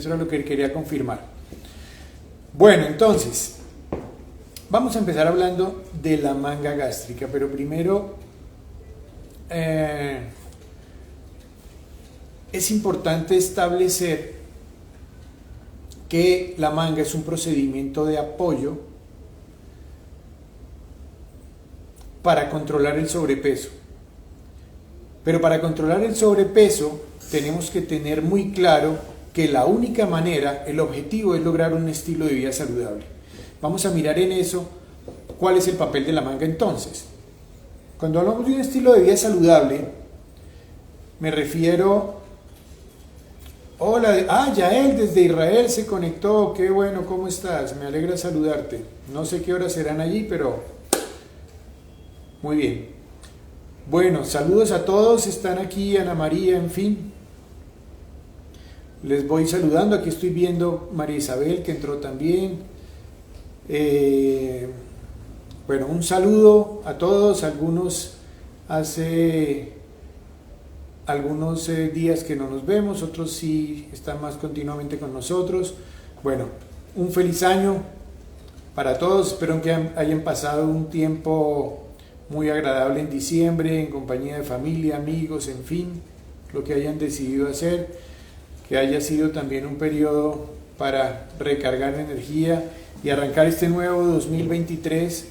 Eso era lo que quería confirmar. Bueno, entonces, vamos a empezar hablando de la manga gástrica, pero primero es importante establecer que la manga es un procedimiento de apoyo para controlar el sobrepeso. Pero para controlar el sobrepeso tenemos que tener muy claro que la única manera, el objetivo es lograr un estilo de vida saludable. Vamos a mirar en eso cuál es el papel de la manga entonces. Cuando hablamos de un estilo de vida saludable, me refiero... Hola, Yael desde Israel se conectó, qué bueno, ¿cómo estás? Me alegra saludarte. No sé qué horas serán allí, pero muy bien. Bueno, saludos a todos, están aquí Ana María, en fin. Les voy saludando, aquí estoy viendo María Isabel que entró también. Bueno, un saludo a todos, algunos hace algunos días que no nos vemos, otros sí están más continuamente con nosotros. Bueno, un feliz año para todos, espero que hayan pasado un tiempo muy agradable en diciembre, en compañía de familia, amigos, en fin, lo que hayan decidido hacer, que haya sido también un periodo para recargar energía y arrancar este nuevo 2023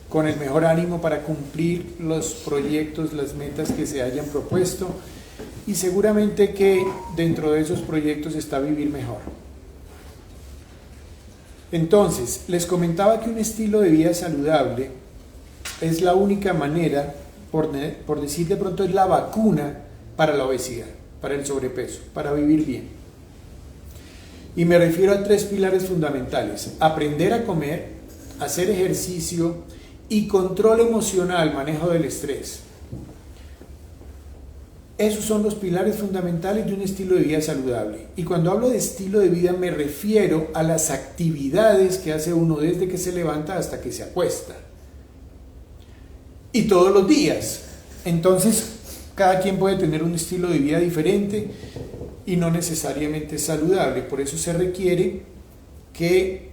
con el mejor ánimo para cumplir los proyectos, las metas que se hayan propuesto, y seguramente que dentro de esos proyectos está vivir mejor. Entonces, les comentaba que un estilo de vida saludable es la única manera, por decir de pronto, es la vacuna para la obesidad, para el sobrepeso, para vivir bien. Y me refiero a 3 pilares fundamentales: aprender a comer, hacer ejercicio y control emocional, manejo del estrés. Esos son los pilares fundamentales de un estilo de vida saludable. Y cuando hablo de estilo de vida me refiero a las actividades que hace uno desde que se levanta hasta que se acuesta. Y todos los días. Entonces, cada quien puede tener un estilo de vida diferente y no necesariamente saludable. Por eso se requiere que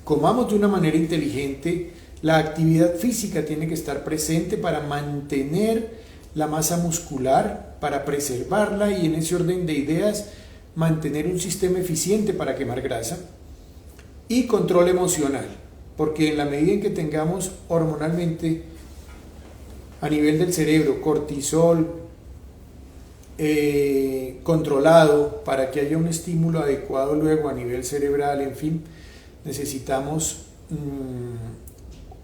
comamos de una manera inteligente. La actividad física tiene que estar presente para mantener la masa muscular, para preservarla, y en ese orden de ideas mantener un sistema eficiente para quemar grasa. Y control emocional, porque en la medida en que tengamos hormonalmente a nivel del cerebro cortisol controlado para que haya un estímulo adecuado luego a nivel cerebral, en fin, necesitamos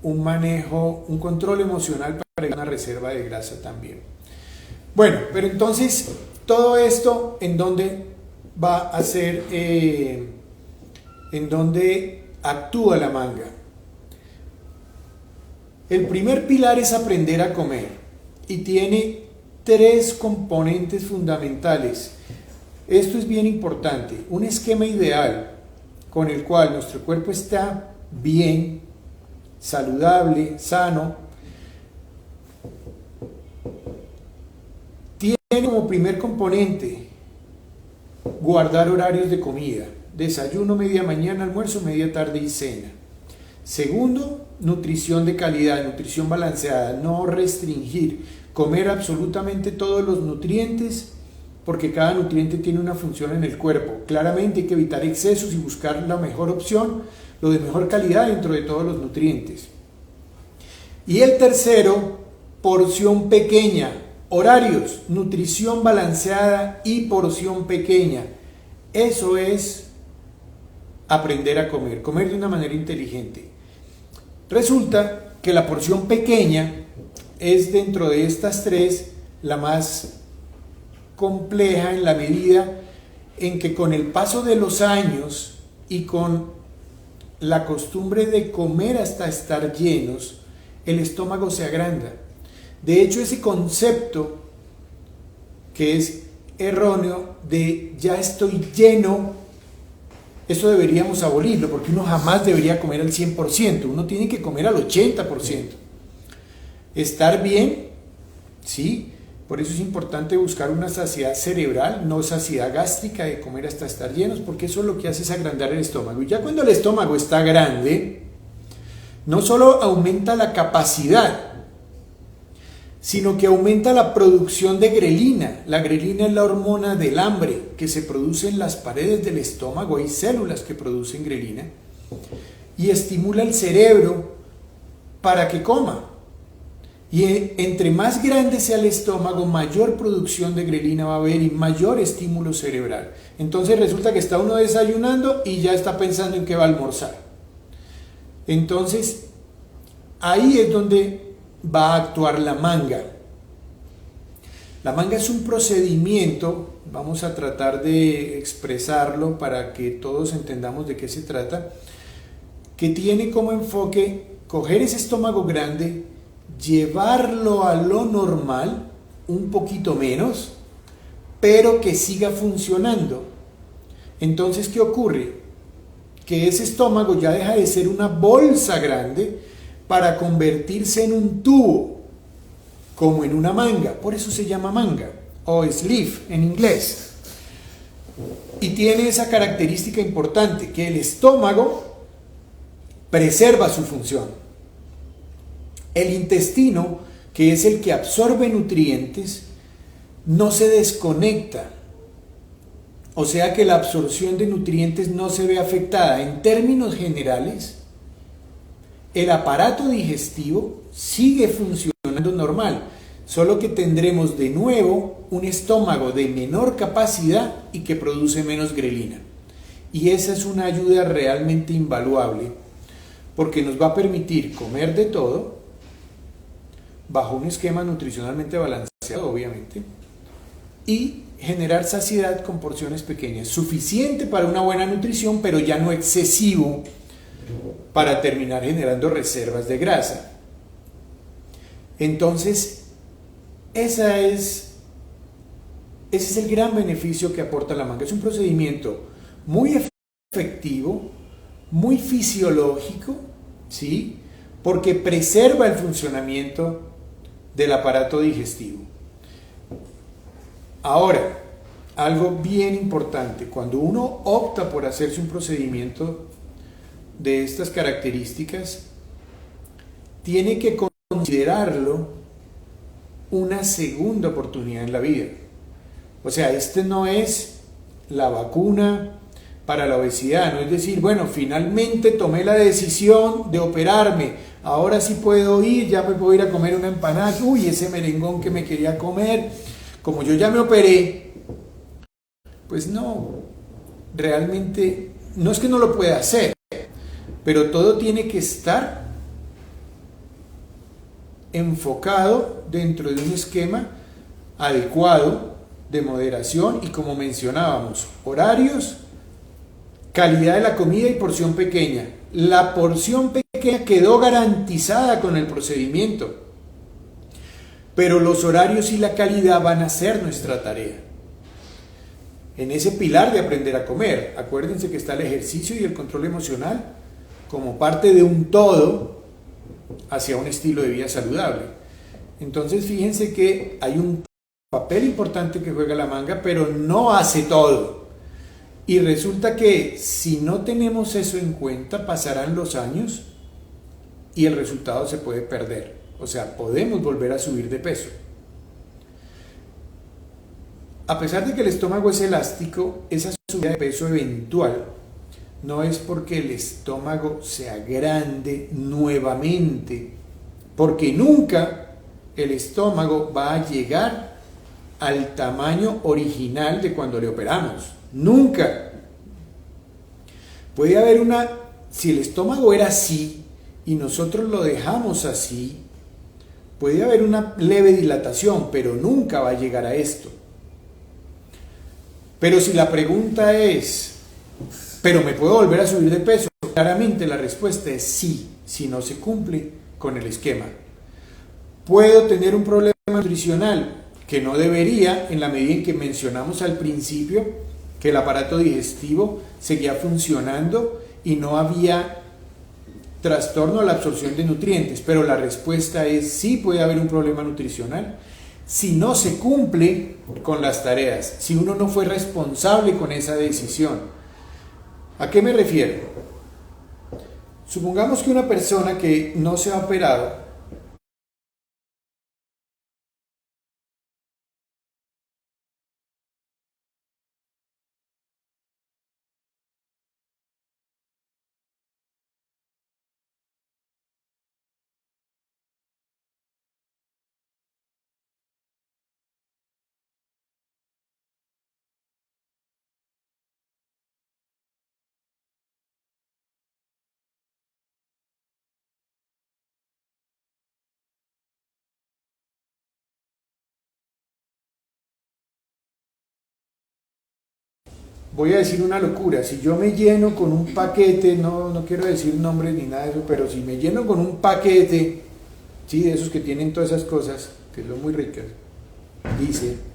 un manejo, un control emocional para una reserva de grasa también. Bueno, pero entonces todo esto, ¿en dónde va a ser, en dónde actúa la manga? El primer pilar es aprender a comer y tiene 3 componentes fundamentales. Esto es bien importante: un esquema ideal con el cual nuestro cuerpo está bien, saludable, sano. Tiene como primer componente guardar horarios de comida: desayuno, media mañana, almuerzo, media tarde y cena. Segundo, nutrición de calidad, nutrición balanceada, no restringir, comer absolutamente todos los nutrientes, porque cada nutriente tiene una función en el cuerpo. Claramente hay que evitar excesos y buscar la mejor opción, lo de mejor calidad dentro de todos los nutrientes. Y el tercero, porción pequeña, horarios, nutrición balanceada y porción pequeña. Eso es aprender a comer, comer de una manera inteligente. Resulta que la porción pequeña es, dentro de estas 3, la más compleja, en la medida en que con el paso de los años y con la costumbre de comer hasta estar llenos, el estómago se agranda. De hecho, ese concepto que es erróneo de ya estoy lleno, eso deberíamos abolirlo, porque uno jamás debería comer al 100%, uno tiene que comer al 80%. Estar bien, ¿sí? Por eso es importante buscar una saciedad cerebral, no saciedad gástrica de comer hasta estar llenos, porque eso lo que hace es agrandar el estómago. Y ya cuando el estómago está grande, no solo aumenta la capacidad, sino que aumenta la producción de grelina. La grelina es la hormona del hambre que se produce en las paredes del estómago. Hay células que producen grelina y estimula el cerebro para que coma. Y entre más grande sea el estómago, mayor producción de grelina va a haber y mayor estímulo cerebral. Entonces resulta que está uno desayunando y ya está pensando en qué va a almorzar. Entonces ahí es donde va a actuar la manga. La manga es un procedimiento, vamos a tratar de expresarlo para que todos entendamos de qué se trata, que tiene como enfoque coger ese estómago grande, llevarlo a lo normal, un poquito menos, pero que siga funcionando. Entonces, ¿qué ocurre? Que ese estómago ya deja de ser una bolsa grande para convertirse en un tubo, como en una manga. Por eso se llama manga, o sleeve en inglés. Y tiene esa característica importante, que el estómago preserva su función. El intestino, que es el que absorbe nutrientes, no se desconecta. O sea que la absorción de nutrientes no se ve afectada. En términos generales, el aparato digestivo sigue funcionando normal, solo que tendremos de nuevo un estómago de menor capacidad y que produce menos grelina. Y esa es una ayuda realmente invaluable, porque nos va a permitir comer de todo, bajo un esquema nutricionalmente balanceado, obviamente, y generar saciedad con porciones pequeñas, suficiente para una buena nutrición, pero ya no excesivo para terminar generando reservas de grasa. Entonces, ese es el gran beneficio que aporta la manga. Es un procedimiento muy efectivo, muy fisiológico, ¿sí? Porque preserva el funcionamiento del aparato digestivo. Ahora, algo bien importante, cuando uno opta por hacerse un procedimiento de estas características, tiene que considerarlo una segunda oportunidad en la vida. O sea, este no es la vacuna para la obesidad, no es decir, bueno, finalmente tomé la decisión de operarme, ahora sí puedo ir, ya me puedo ir a comer una empanada, uy, ese merengón que me quería comer, como yo ya me operé, pues no, realmente no es que no lo pueda hacer, pero todo tiene que estar enfocado dentro de un esquema adecuado de moderación y, como mencionábamos, horarios, calidad de la comida y porción pequeña. La porción pequeña quedó garantizada con el procedimiento, pero los horarios y la calidad van a ser nuestra tarea. En ese pilar de aprender a comer, acuérdense que está el ejercicio y el control emocional como parte de un todo hacia un estilo de vida saludable. Entonces, fíjense que hay un papel importante que juega la manga, pero no hace todo. Y resulta que si no tenemos eso en cuenta, pasarán los años y el resultado se puede perder. O sea, podemos volver a subir de peso. A pesar de que el estómago es elástico, esa subida de peso eventual no es porque el estómago sea grande nuevamente, porque nunca el estómago va a llegar al tamaño original de cuando le operamos. Nunca. Puede haber si el estómago era así y nosotros lo dejamos así, puede haber una leve dilatación, pero nunca va a llegar a esto. Pero si la pregunta es, ¿pero me puedo volver a subir de peso? Claramente la respuesta es sí, si no se cumple con el esquema. ¿Puedo tener un problema nutricional? Que no debería, en la medida en que mencionamos al principio que el aparato digestivo seguía funcionando y no había trastorno a la absorción de nutrientes, pero la respuesta es sí, puede haber un problema nutricional. si no se cumple con las tareas, si uno no fue responsable con esa decisión. ¿A qué me refiero? Supongamos que una persona que no se ha operado voy a decir una locura, si yo me lleno con un paquete, no quiero decir nombres ni nada de eso, pero si me lleno con un paquete, sí, de esos que tienen todas esas cosas, que son muy ricas,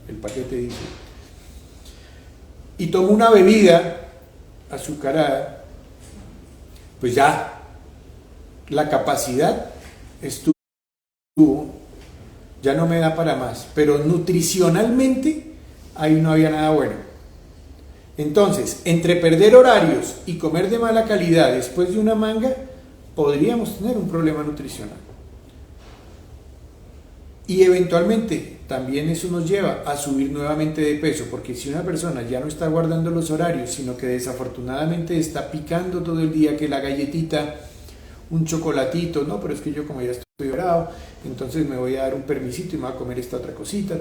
el paquete dice, y tomo una bebida azucarada, pues ya, la capacidad estuvo, ya no me da para más, pero nutricionalmente ahí no había nada bueno. Entonces, entre perder horarios y comer de mala calidad después de una manga, podríamos tener un problema nutricional. Y eventualmente también eso nos lleva a subir nuevamente de peso, porque si una persona ya no está guardando los horarios, sino que desafortunadamente está picando todo el día, que la galletita, un chocolatito, no, pero es que yo como ya estoy bravo, entonces me voy a dar un permisito y me voy a comer esta otra cosita,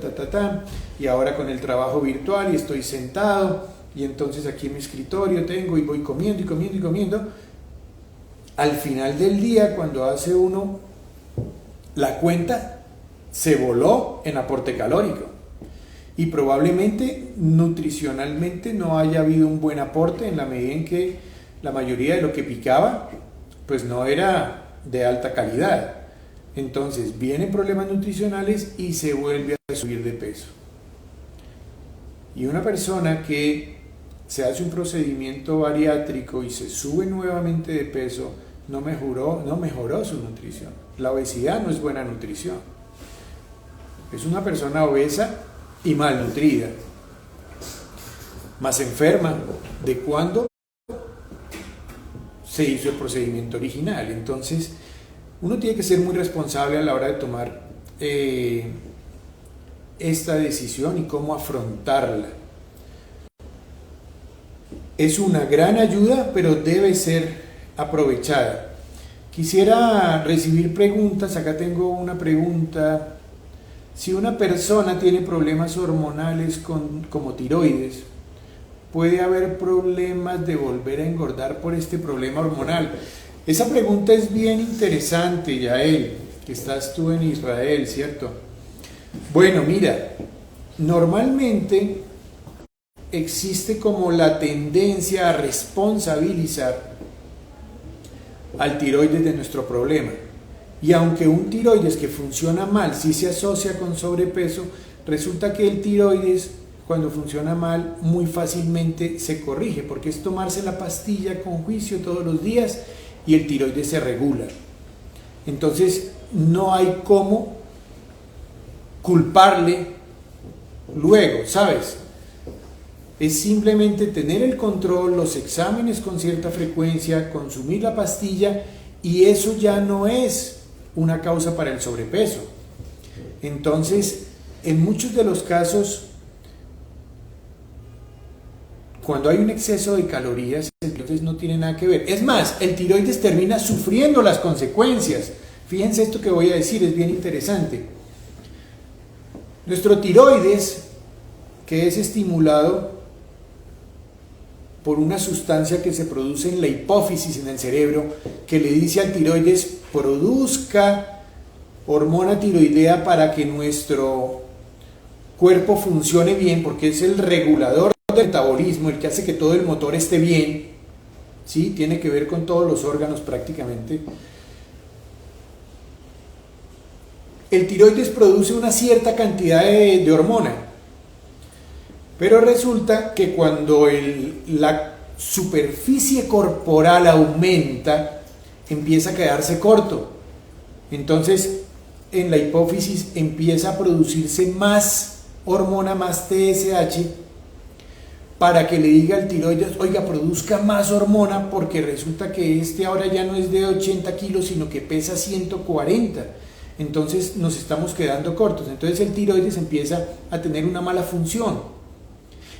y ahora con el trabajo virtual y estoy sentado, y entonces aquí en mi escritorio tengo y voy comiendo y comiendo y comiendo. Al final del día, cuando hace uno la cuenta, se voló en aporte calórico y probablemente nutricionalmente no haya habido un buen aporte, en la medida en que la mayoría de lo que picaba pues no era de alta calidad. Entonces vienen problemas nutricionales y se vuelve a subir de peso. Y una persona que se hace un procedimiento bariátrico y se sube nuevamente de peso, no mejoró su nutrición. La obesidad no es buena nutrición. Es una persona obesa y malnutrida, más enferma de cuando se hizo el procedimiento original. Entonces, uno tiene que ser muy responsable a la hora de tomar esta decisión y cómo afrontarla. Es una gran ayuda, pero debe ser aprovechada. Quisiera recibir preguntas. Acá tengo una pregunta. Si una persona tiene problemas hormonales como tiroides, ¿puede haber problemas de volver a engordar por este problema hormonal? Esa pregunta es bien interesante, Yael, que estás tú en Israel, ¿cierto? Bueno, mira, normalmente existe como la tendencia a responsabilizar al tiroides de nuestro problema. Y aunque un tiroides que funciona mal sí se asocia con sobrepeso, resulta que el tiroides, cuando funciona mal, muy fácilmente se corrige, porque es tomarse la pastilla con juicio todos los días y el tiroides se regula. Entonces no hay cómo culparle luego, ¿sabes? Es simplemente tener el control, los exámenes con cierta frecuencia, consumir la pastilla, y eso ya no es una causa para el sobrepeso. Entonces, en muchos de los casos, cuando hay un exceso de calorías, el tiroides no tiene nada que ver. Es más, el tiroides termina sufriendo las consecuencias. Fíjense esto que voy a decir, es bien interesante. Nuestro tiroides, que es estimulado por una sustancia que se produce en la hipófisis, en el cerebro, que le dice al tiroides: produzca hormona tiroidea para que nuestro cuerpo funcione bien, porque es el regulador del metabolismo, el que hace que todo el motor esté bien, ¿sí? Tiene que ver con todos los órganos prácticamente. El tiroides produce una cierta cantidad de hormona, pero resulta que cuando la superficie corporal aumenta, empieza a quedarse corto. Entonces, en la hipófisis empieza a producirse más hormona, más TSH, para que le diga al tiroides, oiga, produzca más hormona, porque resulta que este ahora ya no es de 80 kilos, sino que pesa 140. Entonces nos estamos quedando cortos. Entonces el tiroides empieza a tener una mala función.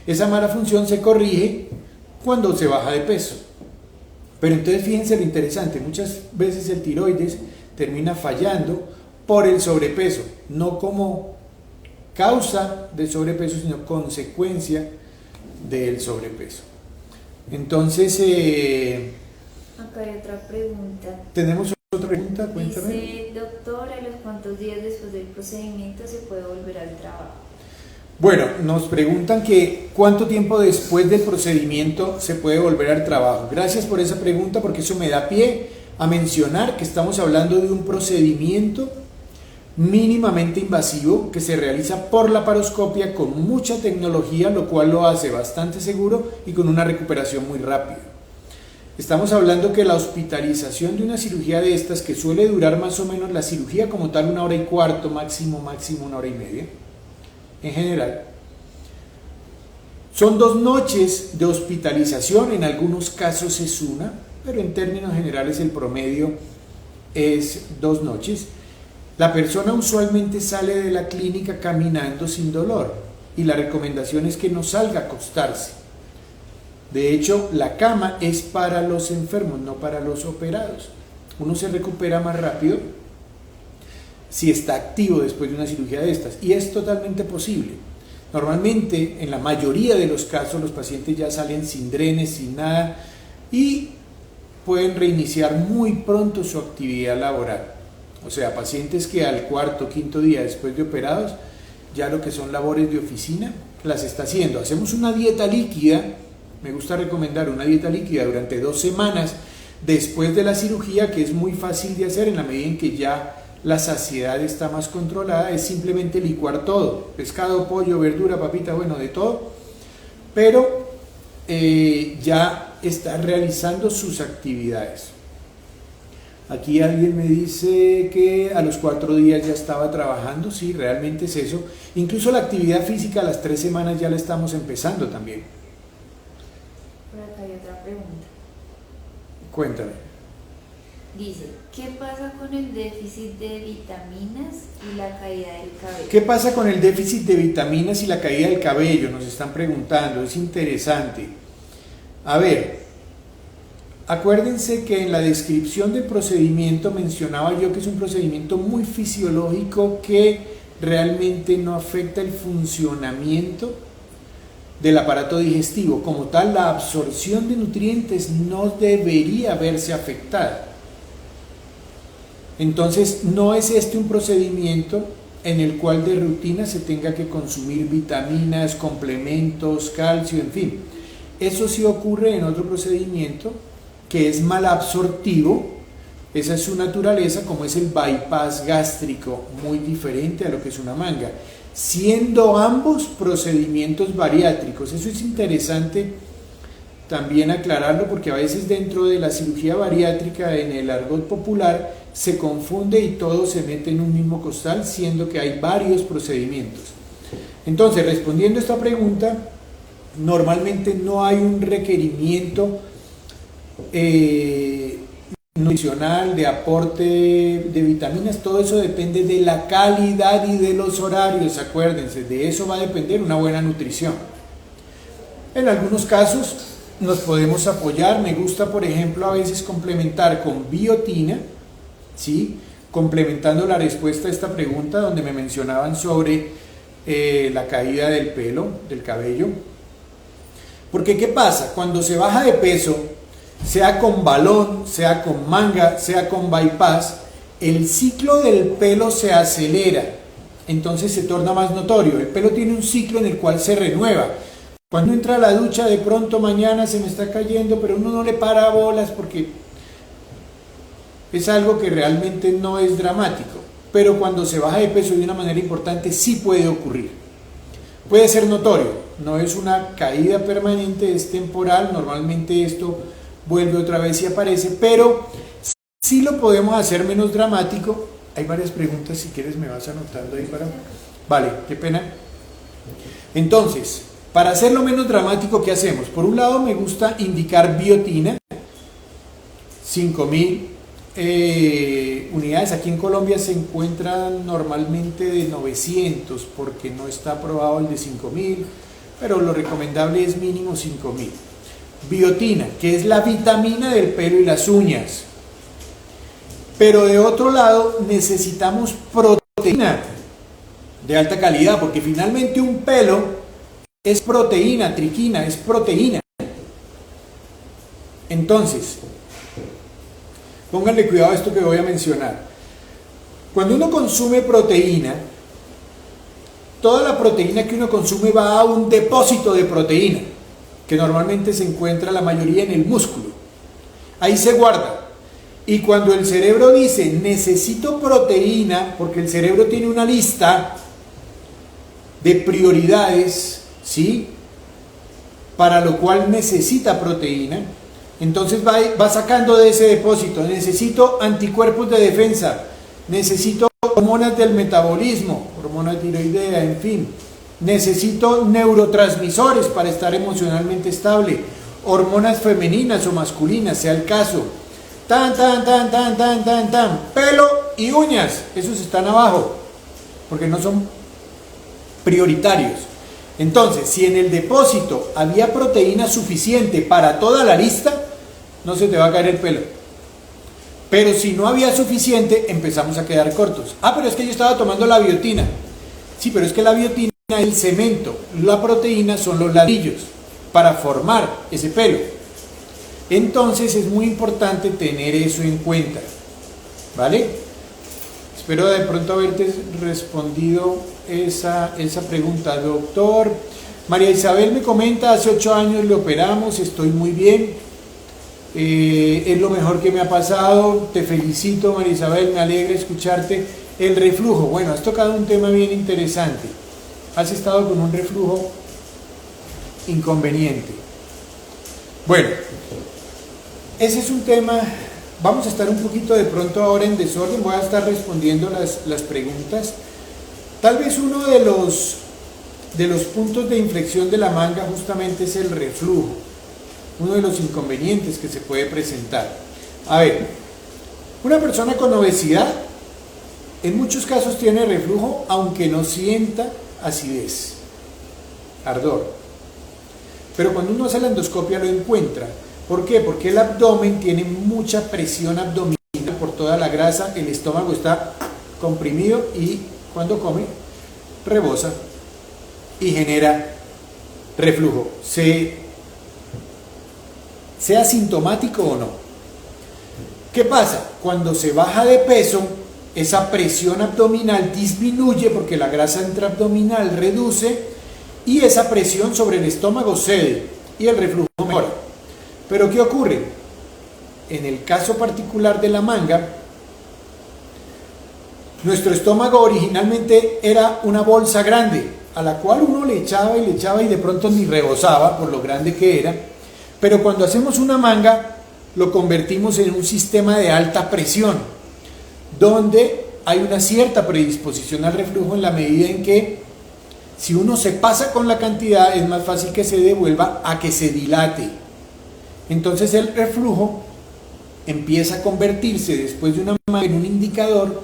Esa mala función se corrige cuando se baja de peso. Pero entonces fíjense lo interesante, muchas veces el tiroides termina fallando por el sobrepeso, no como causa del sobrepeso, sino consecuencia del sobrepeso. Entonces, acá hay otra pregunta. ¿tenemos otra pregunta? Cuéntame. Dice, doctor, ¿a los cuántos días después del procedimiento se puede volver al trabajo? Bueno, nos preguntan que cuánto tiempo después del procedimiento se puede volver al trabajo. Gracias por esa pregunta, porque eso me da pie a mencionar que estamos hablando de un procedimiento mínimamente invasivo que se realiza por laparoscopia con mucha tecnología, lo cual lo hace bastante seguro y con una recuperación muy rápida. Estamos hablando que la hospitalización de una cirugía de estas, que suele durar más o menos la cirugía como tal 1 hora y cuarto, máximo 1 hora y media, en general, son 2 noches de hospitalización, en algunos casos es 1, pero en términos generales el promedio es 2 noches. La persona usualmente sale de la clínica caminando sin dolor y la recomendación es que no salga a acostarse. De hecho, la cama es para los enfermos, no para los operados. Uno se recupera más rápido si está activo después de una cirugía de estas, y es totalmente posible. Normalmente, en la mayoría de los casos, los pacientes ya salen sin drenes, sin nada, y pueden reiniciar muy pronto su actividad laboral. O sea, pacientes que al 4º, 5º día después de operados, ya lo que son labores de oficina, las está haciendo. Hacemos una dieta líquida, me gusta recomendar una dieta líquida durante 2 semanas después de la cirugía, que es muy fácil de hacer en la medida en que ya la saciedad está más controlada. Es simplemente licuar todo, pescado, pollo, verdura, papita, bueno, de todo, pero ya está realizando sus actividades. Aquí alguien me dice que a los 4 días ya estaba trabajando. Sí, realmente es eso. Incluso la actividad física a las 3 semanas ya la estamos empezando también. Por acá hay otra pregunta. Cuéntame. Dice, ¿qué pasa con el déficit de vitaminas y la caída del cabello? ¿Qué pasa con el déficit de vitaminas y la caída del cabello? Nos están preguntando, es interesante. A ver, acuérdense que en la descripción del procedimiento mencionaba yo que es un procedimiento muy fisiológico que realmente no afecta el funcionamiento del aparato digestivo. Como tal, la absorción de nutrientes no debería verse afectada. Entonces, no es este un procedimiento en el cual de rutina se tenga que consumir vitaminas, complementos, calcio, en fin. Eso sí ocurre en otro procedimiento que es malabsortivo. Esa es su naturaleza, como es el bypass gástrico, muy diferente a lo que es una manga, siendo ambos procedimientos bariátricos. Eso es interesante también aclararlo, porque a veces dentro de la cirugía bariátrica, en el argot popular, se confunde y todo se mete en un mismo costal, siendo que hay varios procedimientos. Entonces, respondiendo a esta pregunta, normalmente no hay un requerimiento nutricional de aporte de vitaminas. Todo eso depende de la calidad y de los horarios. Acuérdense, de eso va a depender una buena nutrición. En algunos casos nos podemos apoyar. Me gusta, por ejemplo, a veces complementar con biotina, ¿sí? Complementando la respuesta a esta pregunta donde me mencionaban sobre la caída del pelo, del cabello. Porque ¿qué pasa? Cuando se baja de peso, sea con balón, sea con manga, sea con bypass, el ciclo del pelo se acelera, entonces se torna más notorio. El pelo tiene un ciclo en el cual se renueva. Cuando entra a la ducha, de pronto mañana se me está cayendo, pero uno no le para bolas porque es algo que realmente no es dramático. Pero cuando se baja de peso de una manera importante, sí puede ocurrir. Puede ser notorio, no es una caída permanente, es temporal. Normalmente esto vuelve otra vez y aparece, pero sí lo podemos hacer menos dramático Hay varias preguntas, si quieres me vas anotando ahí para... Vale, qué pena. Entonces, para hacerlo menos dramático, ¿qué hacemos? Por un lado me gusta indicar biotina, 5.000 unidades. Aquí en Colombia se encuentran normalmente de 900 porque no está aprobado el de 5.000, pero lo recomendable es mínimo 5.000. Biotina, que es la vitamina del pelo y las uñas. Pero de otro lado necesitamos proteína de alta calidad, porque finalmente un pelo es proteína, triquina, es proteína. Entonces, pónganle cuidado a esto que voy a mencionar. Cuando uno consume proteína, toda la proteína que uno consume va a un depósito de proteína, que normalmente se encuentra la mayoría en el músculo. Ahí se guarda. Y cuando el cerebro dice, necesito proteína, porque el cerebro tiene una lista de prioridades, ¿sí?, para lo cual necesita proteína, entonces va sacando de ese depósito. Necesito anticuerpos de defensa, necesito hormonas del metabolismo, hormona tiroidea, en fin, necesito neurotransmisores para estar emocionalmente estable, hormonas femeninas o masculinas, sea el caso, pelo y uñas, esos están abajo, porque no son prioritarios. Entonces, si en el depósito había proteína suficiente para toda la lista, no se te va a caer el pelo. Pero si no había suficiente, empezamos a quedar cortos. Pero es que yo estaba tomando la biotina. Sí, pero es que la biotina es el cemento, la proteína son los ladrillos para formar ese pelo. Entonces es muy importante tener eso en cuenta, ¿vale? Espero de pronto haberte respondido esa pregunta, doctor. María Isabel me comenta, hace 8 años le operamos, estoy muy bien, es lo mejor que me ha pasado, te felicito María Isabel, me alegra escucharte. El reflujo, bueno, has tocado un tema bien interesante, has estado con un reflujo inconveniente. Bueno, ese es un tema, vamos a estar un poquito de pronto ahora en desorden, voy a estar respondiendo las preguntas. Tal vez uno de los puntos de inflexión de la manga justamente es el reflujo, uno de los inconvenientes que se puede presentar. A ver, una persona con obesidad en muchos casos tiene reflujo aunque no sienta acidez, ardor. Pero cuando uno hace la endoscopia lo encuentra. ¿Por qué? Porque el abdomen tiene mucha presión abdominal por toda la grasa, el estómago está comprimido y cuando come rebosa y genera reflujo, sea sintomático o no. ¿Qué pasa? Cuando se baja de peso, esa presión abdominal disminuye porque la grasa intraabdominal reduce y esa presión sobre el estómago cede y el reflujo mejora. Pero ¿qué ocurre? En el caso particular de la manga, nuestro estómago originalmente era una bolsa grande, a la cual uno le echaba y de pronto ni rebosaba por lo grande que era, pero cuando hacemos una manga, lo convertimos en un sistema de alta presión, donde hay una cierta predisposición al reflujo en la medida en que si uno se pasa con la cantidad, es más fácil que se devuelva a que se dilate. Entonces el reflujo empieza a convertirse después de una manga en un indicador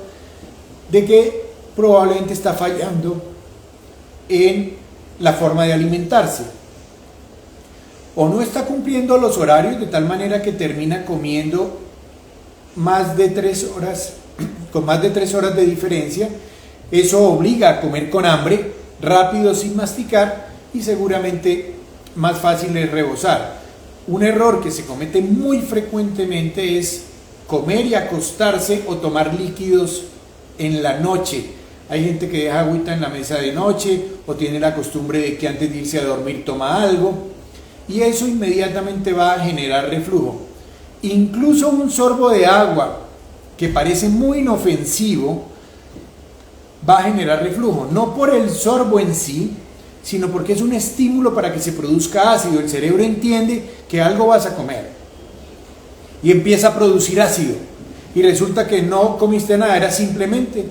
de que probablemente está fallando en la forma de alimentarse. O no está cumpliendo los horarios de tal manera que termina comiendo más de 3 horas, con más de 3 horas de diferencia. Eso obliga a comer con hambre, rápido sin masticar y seguramente más fácil es rebosar. Un error que se comete muy frecuentemente es comer y acostarse o tomar líquidos en la noche. Hay gente que deja agüita en la mesa de noche o tiene la costumbre de que antes de irse a dormir toma algo y eso inmediatamente va a generar reflujo. Incluso un sorbo de agua que parece muy inofensivo va a generar reflujo, no por el sorbo en sí, sino porque es un estímulo para que se produzca ácido. El cerebro entiende que algo vas a comer y empieza a producir ácido. y resulta que no comiste nada, era simplemente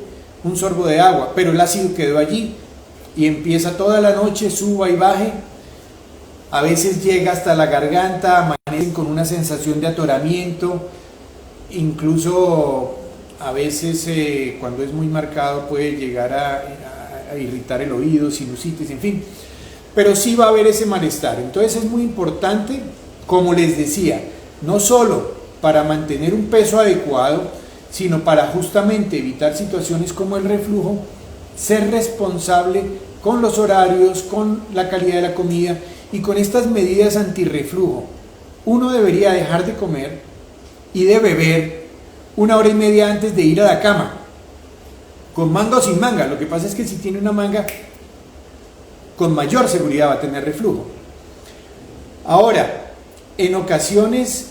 un sorbo de agua, pero el ácido quedó allí y empieza toda la noche, suba y baje, a veces llega hasta la garganta, amanecen con una sensación de atoramiento, incluso a veces cuando es muy marcado puede llegar a irritar el oído, sinusitis, en fin, pero sí va a haber ese malestar. Entonces es muy importante, como les decía, no solo para mantener un peso adecuado, sino para justamente evitar situaciones como el reflujo, ser responsable con los horarios, con la calidad de la comida y con estas medidas antirreflujo. Uno debería dejar de comer y de beber 1 hora y media antes de ir a la cama, con manga o sin manga. Lo que pasa es que si tiene una manga, con mayor seguridad va a tener reflujo. Ahora, en ocasiones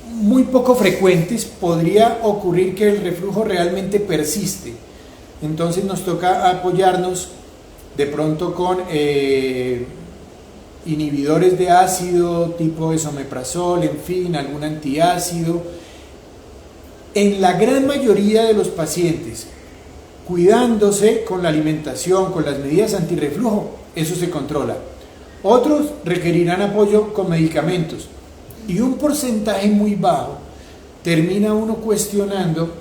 muy poco frecuentes podría ocurrir que el reflujo realmente persiste. Entonces nos toca apoyarnos de pronto con inhibidores de ácido tipo esomeprazol, en fin, algún antiácido. En la gran mayoría de los pacientes, cuidándose con la alimentación, con las medidas antirreflujo, eso se controla. Otros requerirán apoyo con medicamentos y un porcentaje muy bajo termina uno cuestionando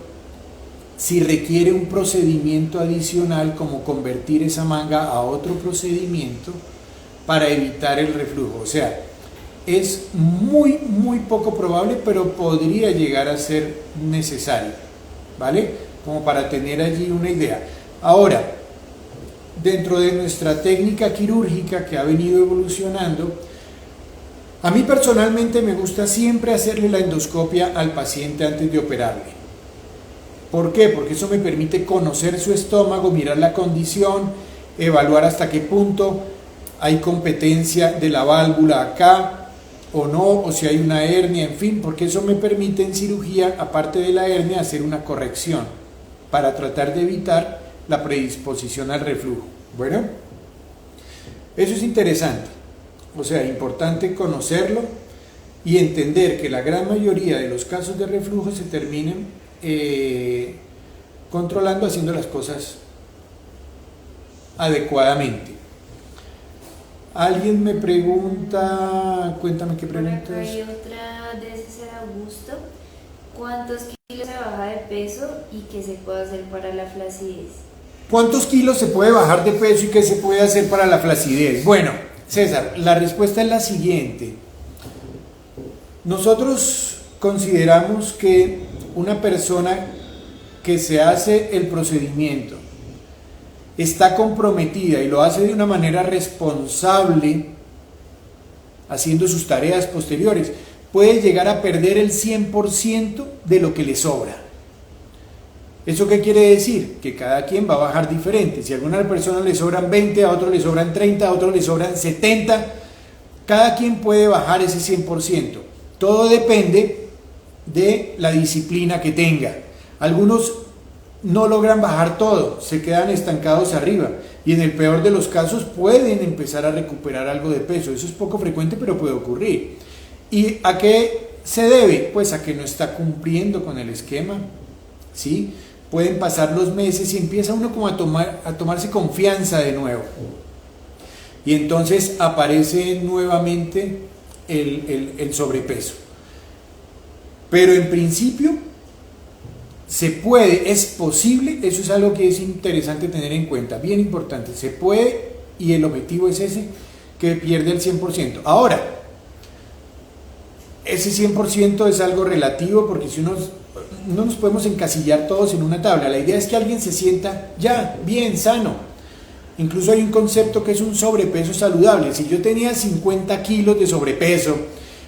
si requiere un procedimiento adicional, como convertir esa manga a otro procedimiento para evitar el reflujo. O sea, es muy poco probable, pero podría llegar a ser necesario, ¿vale? Como para tener allí una idea. Ahora, dentro de nuestra técnica quirúrgica que ha venido evolucionando, a mí personalmente me gusta siempre hacerle la endoscopia al paciente antes de operarle. ¿Por qué? Porque eso me permite conocer su estómago, mirar la condición, evaluar hasta qué punto hay competencia de la válvula acá o no, o si hay una hernia, en fin, porque eso me permite en cirugía, aparte de la hernia, hacer una corrección para tratar de evitar la predisposición al reflujo. Bueno, eso es interesante, o sea, importante conocerlo y entender que la gran mayoría de los casos de reflujo se terminan controlando, haciendo las cosas adecuadamente. Alguien me pregunta, cuéntame qué preguntas. Hay otra de César Augusto. ¿Cuántos kilos se baja de peso y qué se puede hacer para la flacidez? ¿Cuántos kilos se puede bajar de peso y qué se puede hacer para la flacidez? Bueno, César, la respuesta es la siguiente. Nosotros consideramos que una persona que se hace el procedimiento está comprometida y lo hace de una manera responsable, haciendo sus tareas posteriores, puede llegar a perder el 100% de lo que le sobra. ¿Eso qué quiere decir? Que cada quien va a bajar diferente. Si a alguna persona le sobran 20, a otro le sobran 30, a otro le sobran 70, cada quien puede bajar ese 100%. Todo depende de la disciplina que tenga. Algunos no logran bajar todo, se quedan estancados arriba y en el peor de los casos pueden empezar a recuperar algo de peso. Eso es poco frecuente, pero puede ocurrir. ¿Y a qué se debe? Pues a que no está cumpliendo con el esquema, ¿sí? Pueden pasar los meses y empieza uno como a tomarse confianza de nuevo. Y entonces aparece nuevamente el sobrepeso. Pero en principio se puede, es posible, eso es algo que es interesante tener en cuenta, bien importante, se puede y el objetivo es ese, que pierde el 100%. Ahora, ese 100% es algo relativo porque si no nos podemos encasillar todos en una tabla. La idea es que alguien se sienta ya, bien, sano. Incluso hay un concepto que es un sobrepeso saludable. Si yo tenía 50 kilos de sobrepeso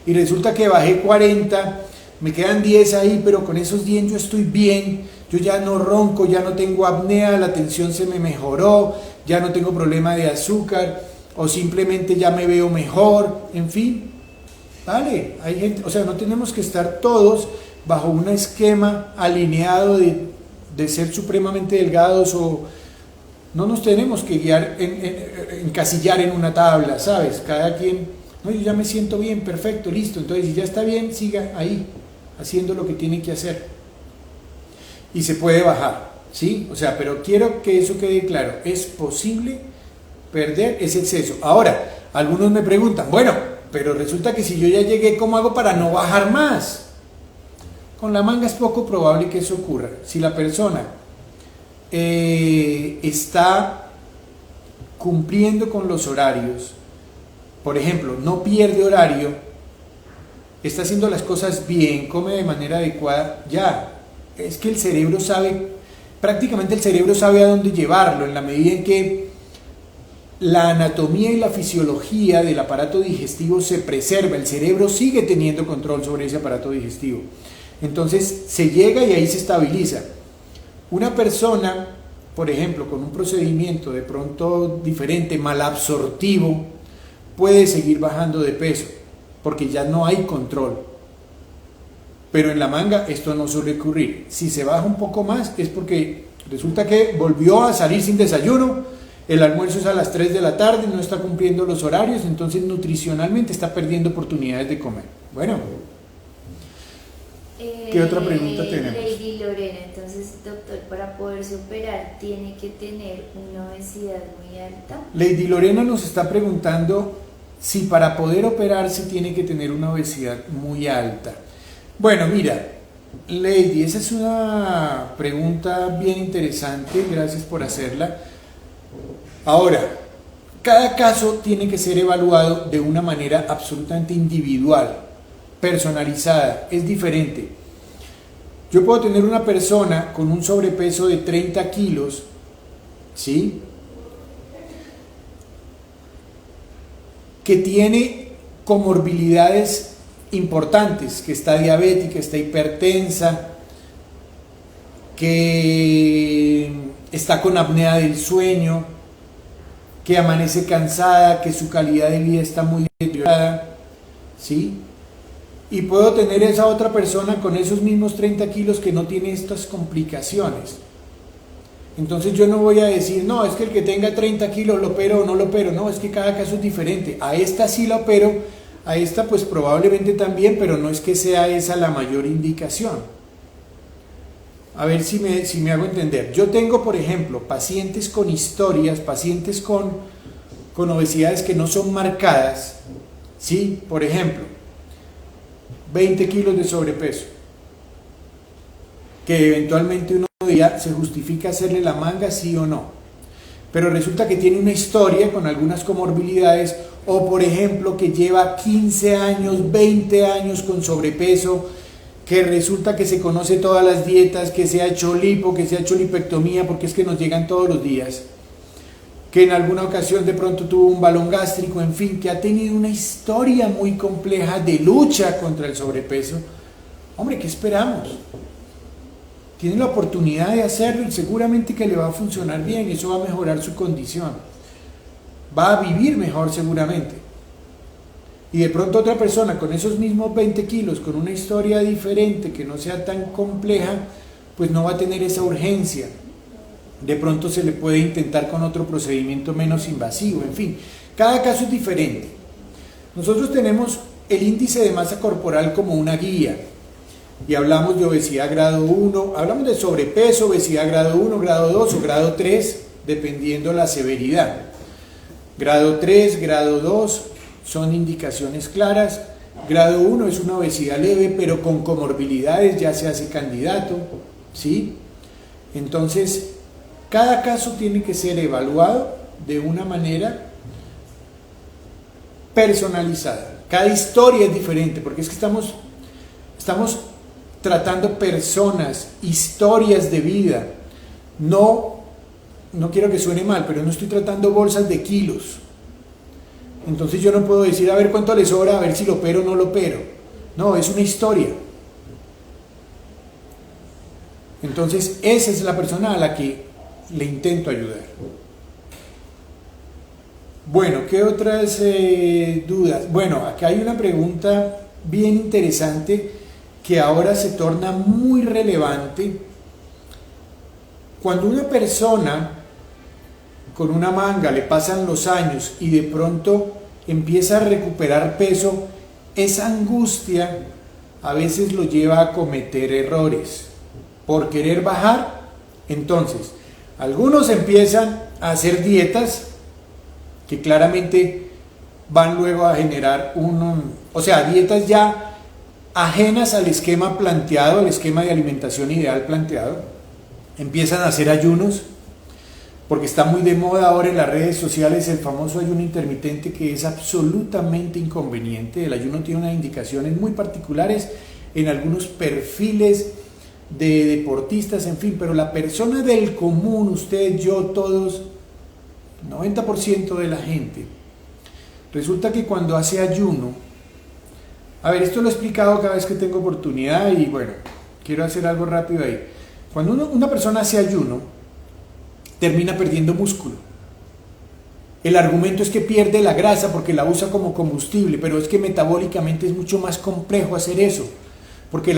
y resulta que bajé 40, me quedan 10 ahí, pero con esos 10 yo estoy bien, yo ya no ronco, ya no tengo apnea, la tensión se me mejoró, ya no tengo problema de azúcar, o simplemente ya me veo mejor, en fin. Vale, hay gente, o sea, no tenemos que estar todos bajo un esquema alineado de ser supremamente delgados, o no nos tenemos que guiar, encasillar en una tabla, ¿sabes? Cada quien No, yo ya me siento bien, perfecto, listo. Entonces, si ya está bien, siga ahí, haciendo lo que tiene que hacer. Y se puede bajar, ¿sí? O sea, pero quiero que eso quede claro. Es posible perder ese exceso. Ahora, algunos me preguntan, bueno, pero resulta que si yo ya llegué, ¿cómo hago para no bajar más? Con la manga es poco probable que eso ocurra. Si la persona está cumpliendo con los horarios, por ejemplo, no pierde horario, está haciendo las cosas bien, come de manera adecuada, ya, es que el cerebro sabe, prácticamente el cerebro sabe a dónde llevarlo, en la medida en que la anatomía y la fisiología del aparato digestivo se preserva, el cerebro sigue teniendo control sobre ese aparato digestivo. Entonces se llega y ahí se estabiliza. Una persona, por ejemplo, con un procedimiento de pronto diferente, malabsortivo, puede seguir bajando de peso, porque ya no hay control. Pero en la manga esto no suele ocurrir. Si se baja un poco más es porque resulta que volvió a salir sin desayuno, el almuerzo es a las 3 de la tarde, no está cumpliendo los horarios, entonces nutricionalmente está perdiendo oportunidades de comer. Bueno, ¿qué otra pregunta tenemos? Lady Lorena, entonces, doctor, para poderse operar, ¿tiene que tener una obesidad muy alta? Lady Lorena nos está preguntando si para poder operarse tiene que tener una obesidad muy alta. Bueno, mira, Lady, esa es una pregunta bien interesante, gracias por hacerla. Ahora, cada caso tiene que ser evaluado de una manera absolutamente individual, personalizada, es diferente. Yo puedo tener una persona con un sobrepeso de 30 kilos, ¿sí?, que tiene comorbilidades importantes, que está diabética, está hipertensa, que está con apnea del sueño, que amanece cansada, que su calidad de vida está muy deteriorada, ¿sí? Y puedo tener esa otra persona con esos mismos 30 kilos que no tiene estas complicaciones. Entonces yo no voy a decir, no, es que el que tenga 30 kilos lo opero o no lo opero. No, es que cada caso es diferente. A esta sí la opero, a esta pues probablemente también, pero no es que sea esa la mayor indicación. A ver si me hago entender. Yo tengo, por ejemplo, pacientes con historias, pacientes con obesidades que no son marcadas, ¿sí? Por ejemplo, 20 kilos de sobrepeso, que eventualmente uno diría, ¿se justifica hacerle la manga, sí o no? Pero resulta que tiene una historia con algunas comorbilidades, o por ejemplo que lleva 15 años, 20 años con sobrepeso, que resulta que se conoce todas las dietas, que se ha hecho lipo, que se ha hecho lipectomía, porque es que nos llegan todos los días, que en alguna ocasión de pronto tuvo un balón gástrico, en fin, que ha tenido una historia muy compleja de lucha contra el sobrepeso. Hombre, ¿qué esperamos? Tiene la oportunidad de hacerlo y seguramente que le va a funcionar bien, eso va a mejorar su condición, va a vivir mejor seguramente. Y de pronto otra persona con esos mismos 20 kilos, con una historia diferente, que no sea tan compleja, pues no va a tener esa urgencia. De pronto se le puede intentar con otro procedimiento menos invasivo, en fin, cada caso es diferente. Nosotros tenemos el índice de masa corporal como una guía, y hablamos de obesidad grado 1, hablamos de sobrepeso, obesidad grado 1, grado 2 o grado 3, dependiendo la severidad. Grado 3, grado 2 son indicaciones claras. Grado 1 es una obesidad leve, pero con comorbilidades ya se hace candidato, ¿sí? Entonces, cada caso tiene que ser evaluado de una manera personalizada. Cada historia es diferente, porque es que estamos tratando personas, historias de vida. No quiero que suene mal, pero no estoy tratando bolsas de kilos. Entonces yo no puedo decir, a ver cuánto le sobra, a ver si lo opero o no lo opero. No, es una historia. Entonces esa es la persona a la que le intento ayudar. Bueno, ¿qué otras dudas? Bueno, acá hay una pregunta bien interesante que ahora se torna muy relevante. Cuando una persona con una manga le pasan los años y de pronto empieza a recuperar peso, esa angustia a veces lo lleva a cometer errores por querer bajar. Entonces, algunos empiezan a hacer dietas que claramente van luego a generar dietas ya ajenas al esquema planteado, al esquema de alimentación ideal planteado. Empiezan a hacer ayunos, porque está muy de moda ahora en las redes sociales el famoso ayuno intermitente, que es absolutamente inconveniente. El ayuno tiene unas indicaciones muy particulares en algunos perfiles de deportistas, en fin, pero la persona del común, usted, yo, todos, 90% de la gente, resulta que cuando hace ayuno, a ver, esto lo he explicado cada vez que tengo oportunidad y bueno, quiero hacer algo rápido ahí. Cuando una persona hace ayuno, termina perdiendo músculo. El argumento es que pierde la grasa porque la usa como combustible, pero es que metabólicamente es mucho más complejo hacer eso, porque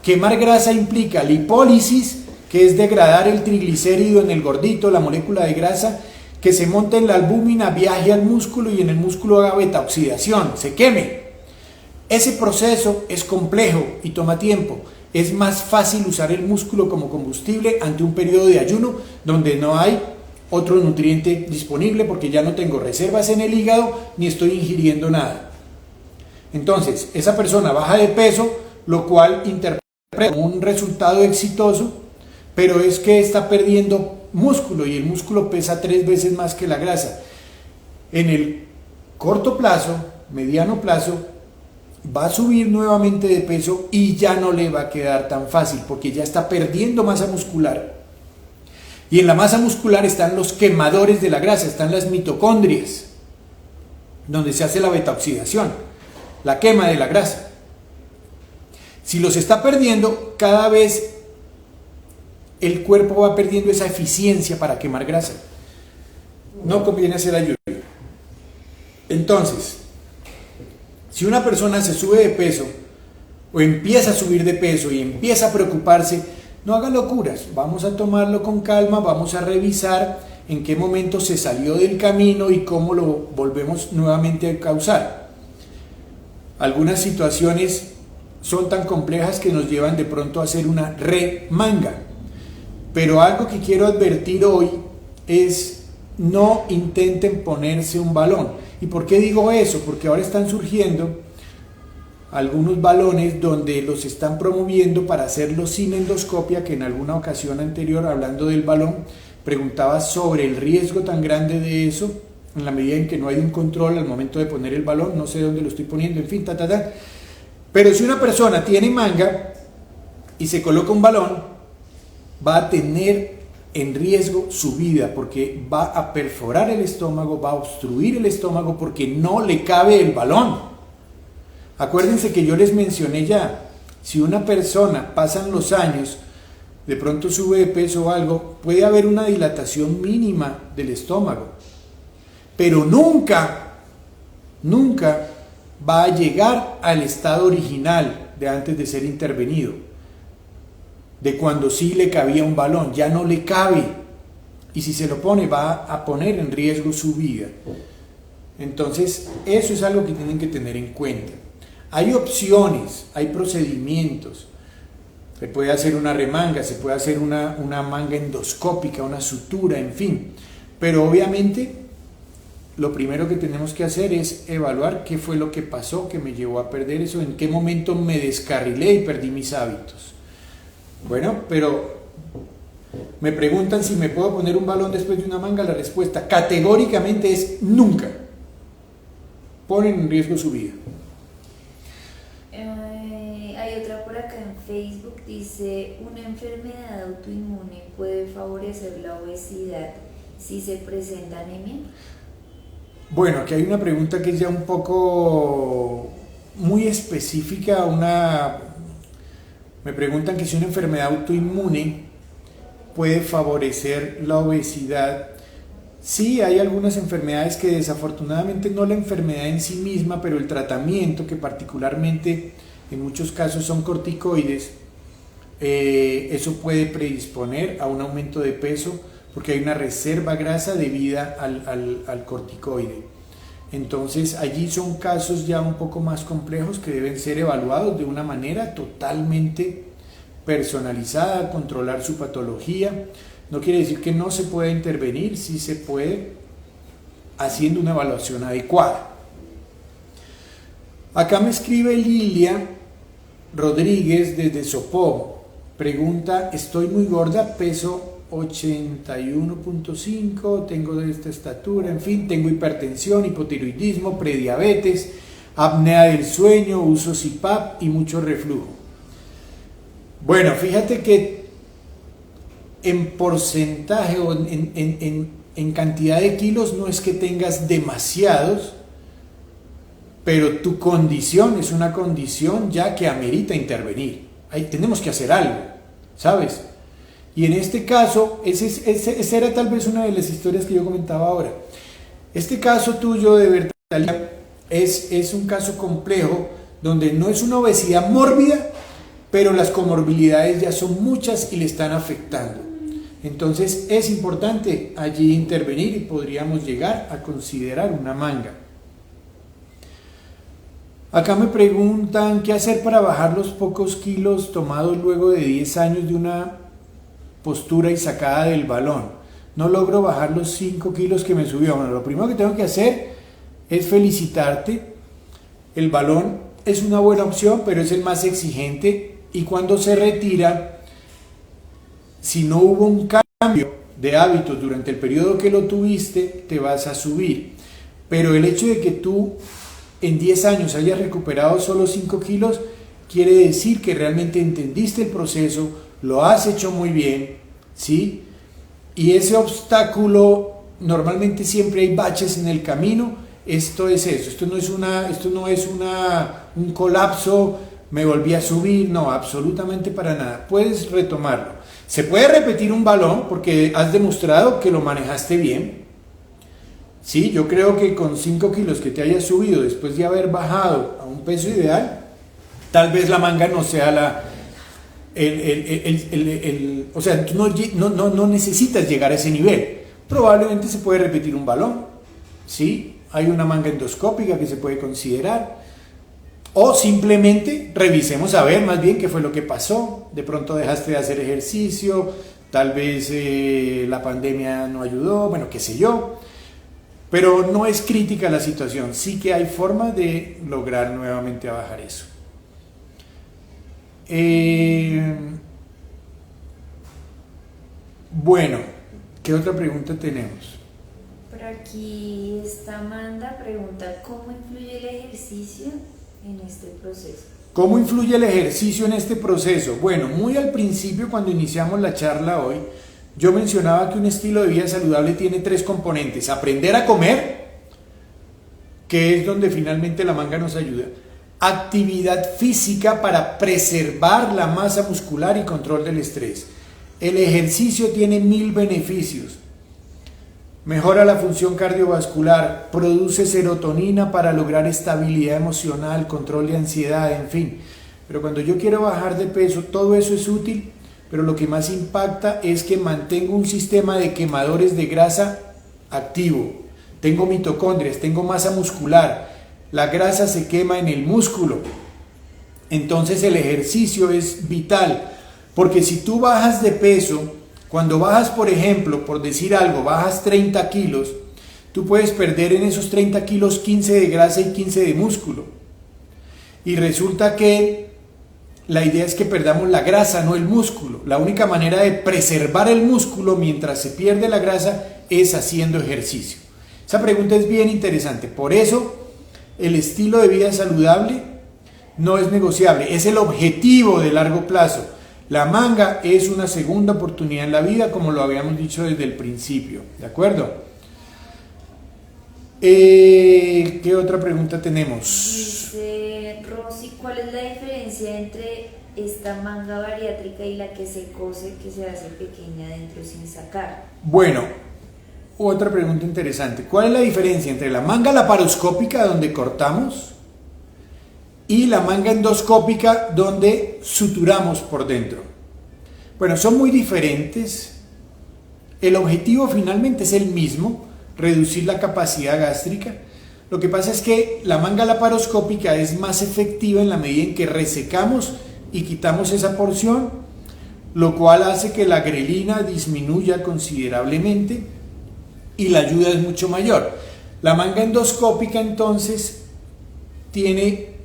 quemar grasa implica lipólisis, que es degradar el triglicérido en el gordito, la molécula de grasa, que se monte en la albúmina, viaje al músculo y en el músculo haga beta oxidación, se queme. Ese proceso es complejo y toma tiempo. Es más fácil usar el músculo como combustible ante un periodo de ayuno donde no hay otro nutriente disponible, porque ya no tengo reservas en el hígado ni estoy ingiriendo nada. Entonces, esa persona baja de peso, lo cual interpreta como un resultado exitoso, pero es que está perdiendo músculo y el músculo pesa 3 veces más que la grasa. En el corto plazo, mediano plazo, va a subir nuevamente de peso y ya no le va a quedar tan fácil porque ya está perdiendo masa muscular. Y en la masa muscular están los quemadores de la grasa, están las mitocondrias, donde se hace la beta oxidación, la quema de la grasa. Si los está perdiendo, cada vez el cuerpo va perdiendo esa eficiencia para quemar grasa. No conviene hacer ayuno. Entonces, si una persona se sube de peso o empieza a subir de peso y empieza a preocuparse, no haga locuras, vamos a tomarlo con calma, vamos a revisar en qué momento se salió del camino y cómo lo volvemos nuevamente a causar. Algunas situaciones son tan complejas que nos llevan de pronto a hacer una remanga, pero algo que quiero advertir hoy es: no intenten ponerse un balón. ¿Y por qué digo eso? Porque ahora están surgiendo algunos balones donde los están promoviendo para hacerlo sin endoscopia, que en alguna ocasión anterior, hablando del balón, preguntaba sobre el riesgo tan grande de eso, en la medida en que no hay un control al momento de poner el balón, no sé dónde lo estoy poniendo, en fin, Pero si una persona tiene manga y se coloca un balón, va a tener en riesgo su vida, porque va a perforar el estómago, va a obstruir el estómago porque no le cabe el balón. Acuérdense que yo les mencioné ya, si una persona pasan los años, de pronto sube de peso o algo, puede haber una dilatación mínima del estómago, pero nunca va a llegar al estado original de antes de ser intervenido, de cuando sí le cabía un balón. Ya no le cabe, y si se lo pone va a poner en riesgo su vida. Entonces eso es algo que tienen que tener en cuenta. Hay opciones, hay procedimientos, se puede hacer una remanga, se puede hacer una manga endoscópica, una sutura, en fin, pero obviamente lo primero que tenemos que hacer es evaluar qué fue lo que pasó que me llevó a perder eso, en qué momento me descarrilé y perdí mis hábitos. Bueno, pero me preguntan si me puedo poner un balón después de una manga. La respuesta categóricamente es nunca. Ponen en riesgo su vida. Hay otra por acá en Facebook, dice: ¿una enfermedad autoinmune puede favorecer la obesidad si se presenta anemia? Bueno, aquí hay una pregunta que es ya un poco muy específica. Me preguntan que si una enfermedad autoinmune puede favorecer la obesidad. Sí, hay algunas enfermedades que desafortunadamente, no la enfermedad en sí misma, pero el tratamiento, que particularmente en muchos casos son corticoides, eso puede predisponer a un aumento de peso porque hay una reserva grasa debida al corticoide. Entonces allí son casos ya un poco más complejos que deben ser evaluados de una manera totalmente personalizada, controlar su patología. No quiere decir que no se pueda intervenir, sí se puede, haciendo una evaluación adecuada. Acá me escribe Lilia Rodríguez desde Sopó. Pregunta, estoy muy gorda, peso 81.5, tengo de esta estatura, en fin, tengo hipertensión, hipotiroidismo, prediabetes, apnea del sueño, uso CPAP y mucho reflujo. Bueno, fíjate que en porcentaje o en cantidad de kilos no es que tengas demasiados, pero tu condición es una condición ya que amerita intervenir. Ahí tenemos que hacer algo, ¿sabes? Y en este caso, esa era tal vez una de las historias que yo comentaba ahora. Este caso tuyo de verdad es un caso complejo donde no es una obesidad mórbida, pero las comorbilidades ya son muchas y le están afectando. Entonces es importante allí intervenir y podríamos llegar a considerar una manga. Acá me preguntan qué hacer para bajar los pocos kilos tomados luego de 10 años de una postura y sacada del balón. No logro bajar los 5 kilos que me subió. Bueno, lo primero que tengo que hacer es felicitarte. El balón es una buena opción, pero es el más exigente, y cuando se retira, si no hubo un cambio de hábitos durante el periodo que lo tuviste, te vas a subir. Pero el hecho de que tú en 10 años hayas recuperado solo 5 kilos, quiere decir que realmente entendiste el proceso, lo has hecho muy bien, ¿sí? Y ese obstáculo, normalmente siempre hay baches en el camino. Esto es eso, esto no es un colapso, me volví a subir, no, absolutamente para nada. Puedes retomarlo. Se puede repetir un balón porque has demostrado que lo manejaste bien. Sí, yo creo que con 5 kilos que te hayas subido después de haber bajado a un peso ideal, tal vez la manga no sea o sea, tú no necesitas llegar a ese nivel. Probablemente se puede repetir un balón, ¿sí? Hay una manga endoscópica que se puede considerar, o simplemente revisemos a ver más bien qué fue lo que pasó. De pronto dejaste de hacer ejercicio, tal vez la pandemia no ayudó, bueno, qué sé yo, pero no es crítica la situación, sí que hay forma de lograr nuevamente bajar eso. Bueno, ¿qué otra pregunta tenemos? Por aquí está Amanda, pregunta, ¿cómo influye el ejercicio en este proceso? ¿Cómo influye el ejercicio en este proceso? Bueno, muy al principio, cuando iniciamos la charla hoy, yo mencionaba que un estilo de vida saludable tiene 3 componentes: aprender a comer, que es donde finalmente la manga nos ayuda; actividad física para preservar la masa muscular y control del estrés. El ejercicio tiene 1000 beneficios. Mejora la función cardiovascular, produce serotonina para lograr estabilidad emocional, control de ansiedad, en fin. Pero cuando yo quiero bajar de peso, todo eso es útil, pero lo que más impacta es que mantengo un sistema de quemadores de grasa activo. Tengo mitocondrias, tengo masa muscular, la grasa se quema en el músculo. Entonces el ejercicio es vital, porque si tú bajas de peso, cuando bajas, por ejemplo, por decir algo, bajas 30 kilos, tú puedes perder en esos 30 kilos 15 de grasa y 15 de músculo. Y resulta que la idea es que perdamos la grasa, no el músculo. La única manera de preservar el músculo mientras se pierde la grasa es haciendo ejercicio. Esa pregunta es bien interesante. Por eso el estilo de vida saludable no es negociable, es el objetivo de largo plazo. La manga es una segunda oportunidad en la vida, como lo habíamos dicho desde el principio, ¿de acuerdo? ¿Qué otra pregunta tenemos? Dice Rosy, ¿cuál es la diferencia entre esta manga bariátrica y la que se cose, que se hace pequeña dentro sin sacar? Bueno, otra pregunta interesante. ¿Cuál es la diferencia entre la manga laparoscópica, donde cortamos, y la manga endoscópica, donde suturamos por dentro? Bueno, son muy diferentes. El objetivo finalmente es el mismo: reducir la capacidad gástrica. Lo que pasa es que la manga laparoscópica es más efectiva en la medida en que resecamos y quitamos esa porción, lo cual hace que la grelina disminuya considerablemente y la ayuda es mucho mayor. La manga endoscópica entonces tiene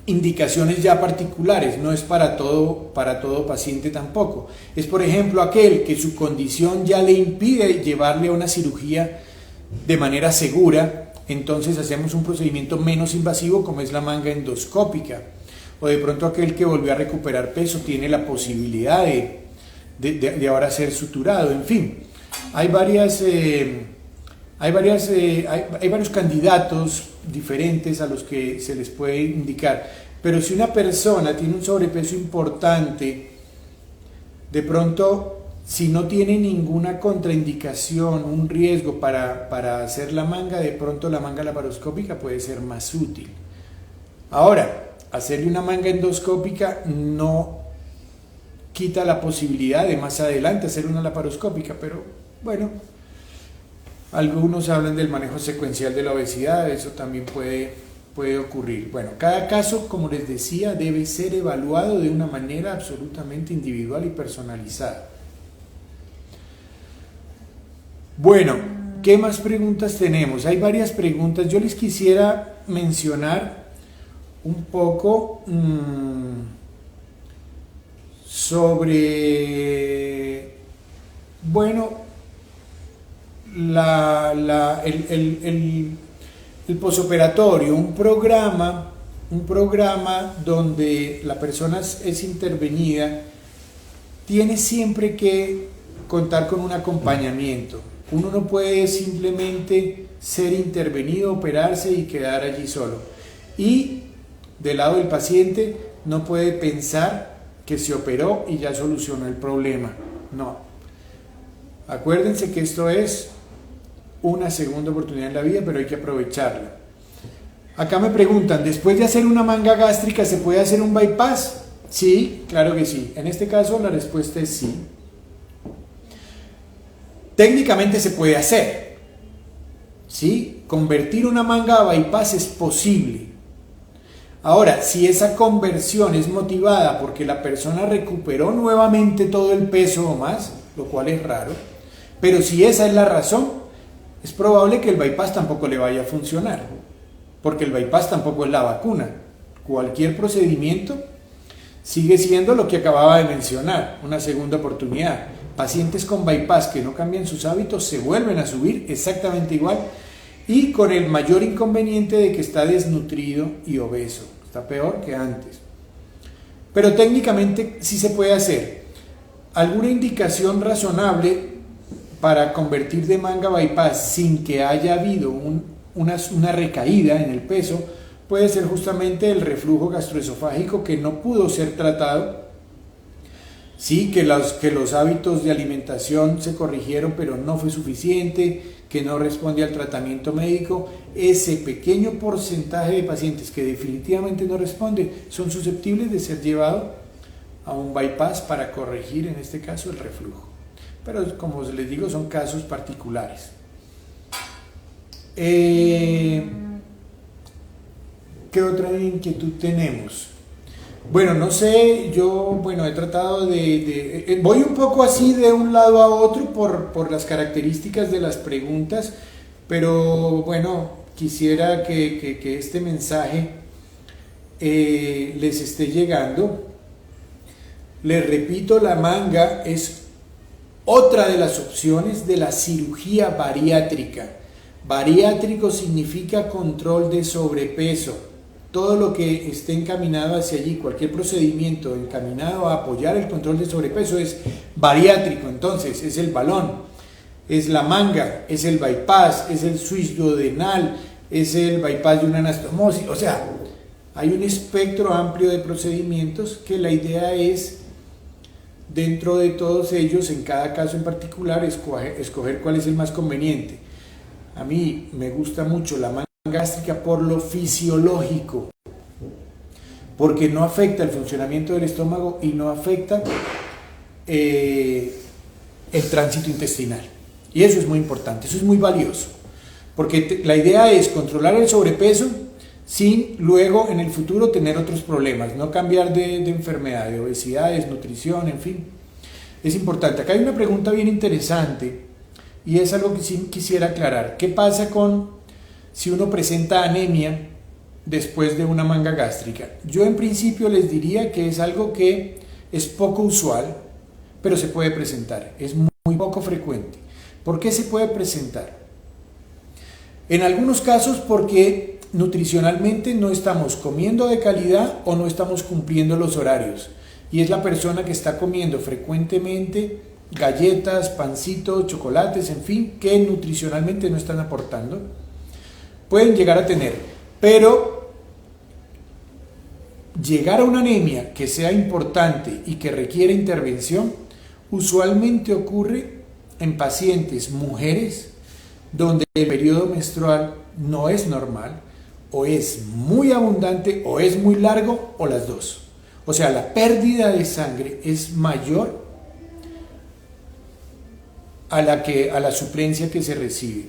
indicaciones ya particulares, no es para todo paciente tampoco. Es por ejemplo aquel que su condición ya le impide llevarle a una cirugía de manera segura, entonces hacemos un procedimiento menos invasivo como es la manga endoscópica. O de pronto aquel que volvió a recuperar peso tiene la posibilidad de ahora ser suturado. En fin, hay varios candidatos diferentes a los que se les puede indicar. Pero si una persona tiene un sobrepeso importante, de pronto, si no tiene ninguna contraindicación, un riesgo para hacer la manga, de pronto la manga laparoscópica puede ser más útil. Ahora, hacerle una manga endoscópica no quita la posibilidad de más adelante hacer una laparoscópica, pero bueno, algunos hablan del manejo secuencial de la obesidad, eso también puede ocurrir. Bueno, cada caso, como les decía, debe ser evaluado de una manera absolutamente individual y personalizada. Bueno, ¿qué más preguntas tenemos? Hay varias preguntas. Yo les quisiera mencionar un poco sobre, bueno, el posoperatorio, un programa donde la persona es intervenida, tiene siempre que contar con un acompañamiento. Uno no puede simplemente ser intervenido, operarse y quedar allí solo. Y del lado del paciente no puede pensar que se operó y ya solucionó el problema. No. Acuérdense que esto es una segunda oportunidad en la vida, pero hay que aprovecharla. Acá me preguntan, ¿después de hacer una manga gástrica se puede hacer un bypass? Sí, claro que sí. En este caso la respuesta es sí. Técnicamente se puede hacer, ¿sí? Convertir una manga a bypass es posible. Ahora, si esa conversión es motivada porque la persona recuperó nuevamente todo el peso o más, lo cual es raro, pero si esa es la razón, es probable que el bypass tampoco le vaya a funcionar, porque el bypass tampoco es la vacuna. Cualquier procedimiento sigue siendo lo que acababa de mencionar, una segunda oportunidad. Pacientes con bypass que no cambian sus hábitos se vuelven a subir exactamente igual y con el mayor inconveniente de que está desnutrido y obeso, está peor que antes. Pero técnicamente sí se puede hacer. ¿Alguna indicación razonable para convertir de manga a bypass sin que haya habido una recaída en el peso? Puede ser justamente el reflujo gastroesofágico que no pudo ser tratado. Sí, que los hábitos de alimentación se corrigieron, pero no fue suficiente, que no responde al tratamiento médico. Ese pequeño porcentaje de pacientes que definitivamente no responde son susceptibles de ser llevados a un bypass para corregir, en este caso, el reflujo. Pero como les digo, son casos particulares. ¿Qué otra inquietud tenemos? Bueno, no sé, yo he tratado voy un poco así de un lado a otro por las características de las preguntas, pero bueno, quisiera que este mensaje les esté llegando. Les repito, la manga es otra de las opciones de la cirugía bariátrica. Bariátrico significa control de sobrepeso. Todo lo que esté encaminado hacia allí, cualquier procedimiento encaminado a apoyar el control de sobrepeso es bariátrico. Entonces es el balón, es la manga, es el bypass, es el switch duodenal, es el bypass de una anastomosis. O sea, hay un espectro amplio de procedimientos que la idea es, dentro de todos ellos, en cada caso en particular, escoger cuál es el más conveniente. A mí me gusta mucho la manga gástrica por lo fisiológico, porque no afecta el funcionamiento del estómago y no afecta el tránsito intestinal, y eso es muy importante, eso es muy valioso. porque la idea es controlar el sobrepeso sin luego en el futuro tener otros problemas, no cambiar de enfermedad, de obesidad, desnutrición, en fin. Es importante. Acá hay una pregunta bien interesante y es algo que sí quisiera aclarar. ¿Qué pasa si uno presenta anemia después de una manga gástrica? Yo en principio les diría que es algo que es poco usual, pero se puede presentar, es muy poco frecuente. ¿Por qué se puede presentar? En algunos casos porque nutricionalmente no estamos comiendo de calidad o no estamos cumpliendo los horarios. Y es la persona que está comiendo frecuentemente galletas, pancitos, chocolates, en fin, que nutricionalmente no están aportando. Pueden llegar a tener, pero llegar a una anemia que sea importante y que requiere intervención, usualmente ocurre en pacientes mujeres donde el periodo menstrual no es normal, o es muy abundante, o es muy largo, o las dos. O sea, la pérdida de sangre es mayor a la suplencia que se recibe.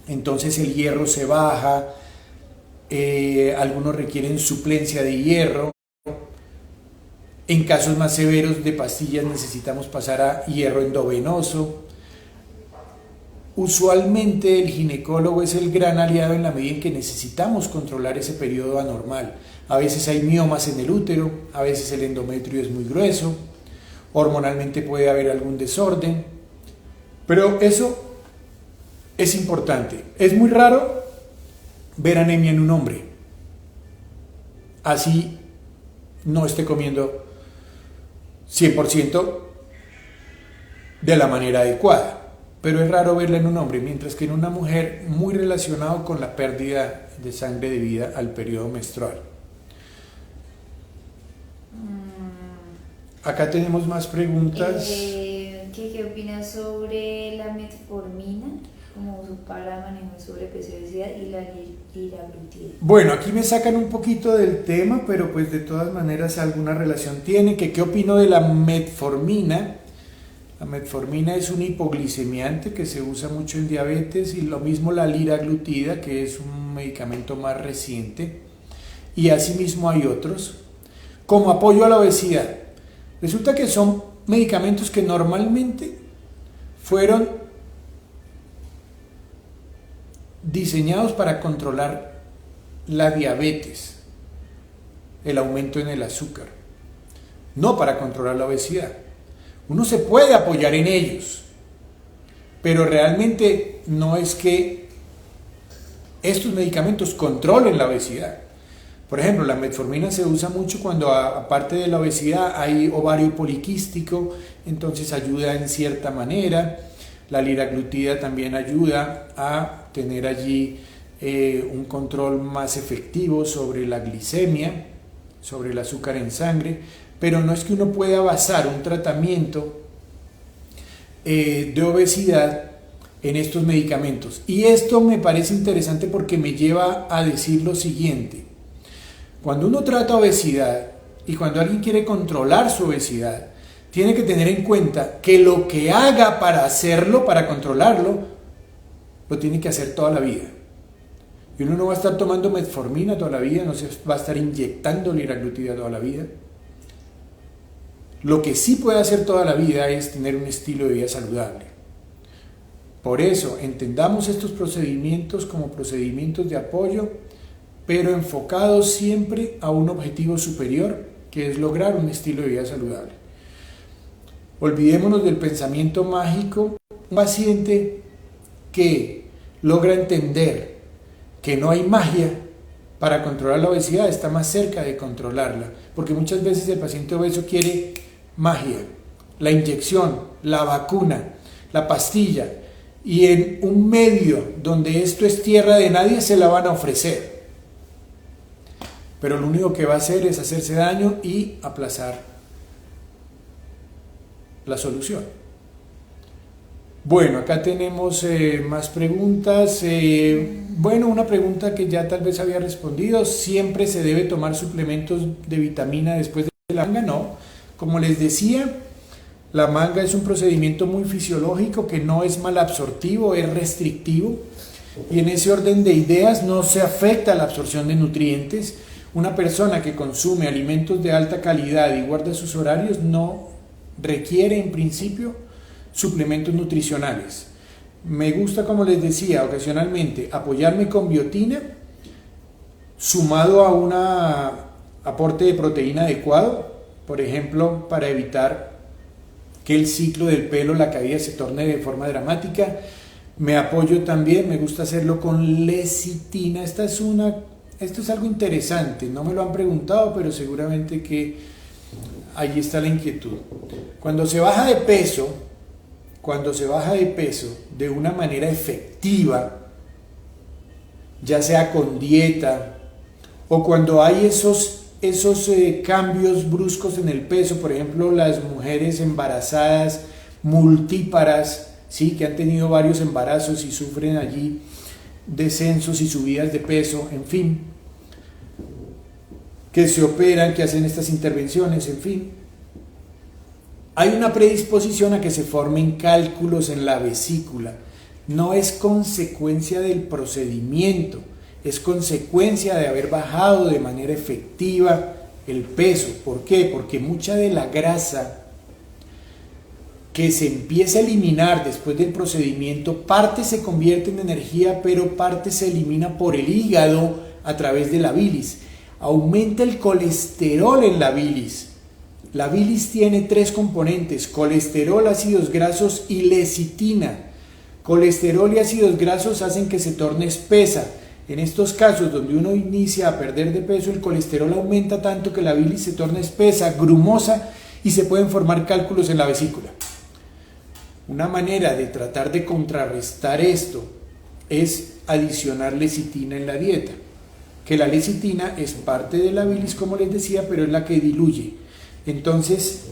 Entonces el hierro se baja, algunos requieren suplencia de hierro. En casos más severos de pastillas necesitamos pasar a hierro endovenoso. Usualmente el ginecólogo es el gran aliado en la medida en que necesitamos controlar ese periodo anormal. A veces hay miomas en el útero, a veces el endometrio es muy grueso, hormonalmente puede haber algún desorden, pero eso es importante. Es muy raro ver anemia en un hombre, así no esté comiendo 100% de la manera adecuada. Pero es raro verla en un hombre, mientras que en una mujer muy relacionado con la pérdida de sangre debida al periodo menstrual. Acá tenemos más preguntas. ¿Qué opinas sobre la metformina como uso para manejo de sobrepeso y obesidad y la liraglutida? Bueno, aquí me sacan un poquito del tema, pero pues de todas maneras alguna relación tiene. ¿Qué opino de la metformina? La metformina es un hipoglicemiante que se usa mucho en diabetes, y lo mismo la liraglutida, que es un medicamento más reciente, y asimismo hay otros como apoyo a la obesidad. Resulta que son medicamentos que normalmente fueron diseñados para controlar la diabetes, el aumento en el azúcar, no para controlar la obesidad. Uno se puede apoyar en ellos, pero realmente no es que estos medicamentos controlen la obesidad. Por ejemplo, la metformina se usa mucho cuando aparte de la obesidad hay ovario poliquístico, entonces ayuda en cierta manera. La liraglutida también ayuda a tener allí un control más efectivo sobre la glicemia, sobre el azúcar en sangre, pero no es que uno pueda basar un tratamiento de obesidad en estos medicamentos. Y esto me parece interesante porque me lleva a decir lo siguiente: cuando uno trata obesidad y cuando alguien quiere controlar su obesidad, tiene que tener en cuenta que lo que haga para hacerlo, para controlarlo, lo tiene que hacer toda la vida. Y uno no va a estar tomando metformina toda la vida, no se va a estar inyectando liraglutida toda la vida. Lo que sí puede hacer toda la vida es tener un estilo de vida saludable. Por eso, entendamos estos procedimientos como procedimientos de apoyo, pero enfocados siempre a un objetivo superior, que es lograr un estilo de vida saludable. Olvidémonos del pensamiento mágico. Un paciente que logra entender que no hay magia para controlar la obesidad está más cerca de controlarla, porque muchas veces el paciente obeso quiere magia, la inyección, la vacuna, la pastilla, y en un medio donde esto es tierra de nadie se la van a ofrecer, pero lo único que va a hacer es hacerse daño y aplazar la solución. Bueno, acá tenemos más preguntas. Bueno, una pregunta que ya tal vez había respondido: ¿siempre se debe tomar suplementos de vitamina después de la manga? No. Como les decía, la manga es un procedimiento muy fisiológico que no es malabsortivo, es restrictivo. Y en ese orden de ideas no se afecta la absorción de nutrientes. Una persona que consume alimentos de alta calidad y guarda sus horarios no requiere en principio suplementos nutricionales. Me gusta, como les decía, ocasionalmente apoyarme con biotina sumado a un aporte de proteína adecuado, por ejemplo, para evitar que el ciclo del pelo, la caída, se torne de forma dramática. Me apoyo también, me gusta hacerlo con lecitina. Esto es algo interesante, no me lo han preguntado, pero seguramente que ahí está la inquietud. Cuando se baja de peso de una manera efectiva, ya sea con dieta o cuando hay esos cambios bruscos en el peso, por ejemplo, las mujeres embarazadas multíparas, ¿sí?, que han tenido varios embarazos y sufren allí descensos y subidas de peso, en fin, que se operan, que hacen estas intervenciones, en fin, hay una predisposición a que se formen cálculos en la vesícula. No es consecuencia del procedimiento, es consecuencia de haber bajado de manera efectiva el peso. ¿Por qué? Porque mucha de la grasa que se empieza a eliminar después del procedimiento, parte se convierte en energía, pero parte se elimina por el hígado a través de la bilis. Aumenta el colesterol en la bilis. La bilis tiene 3 componentes: colesterol, ácidos grasos y lecitina. Colesterol y ácidos grasos hacen que se torne espesa. En estos casos donde uno inicia a perder de peso, el colesterol aumenta tanto que la bilis se torna espesa, grumosa, y se pueden formar cálculos en la vesícula. Una manera de tratar de contrarrestar esto es adicionar lecitina en la dieta, que la lecitina es parte de la bilis, como les decía, pero es la que diluye. Entonces,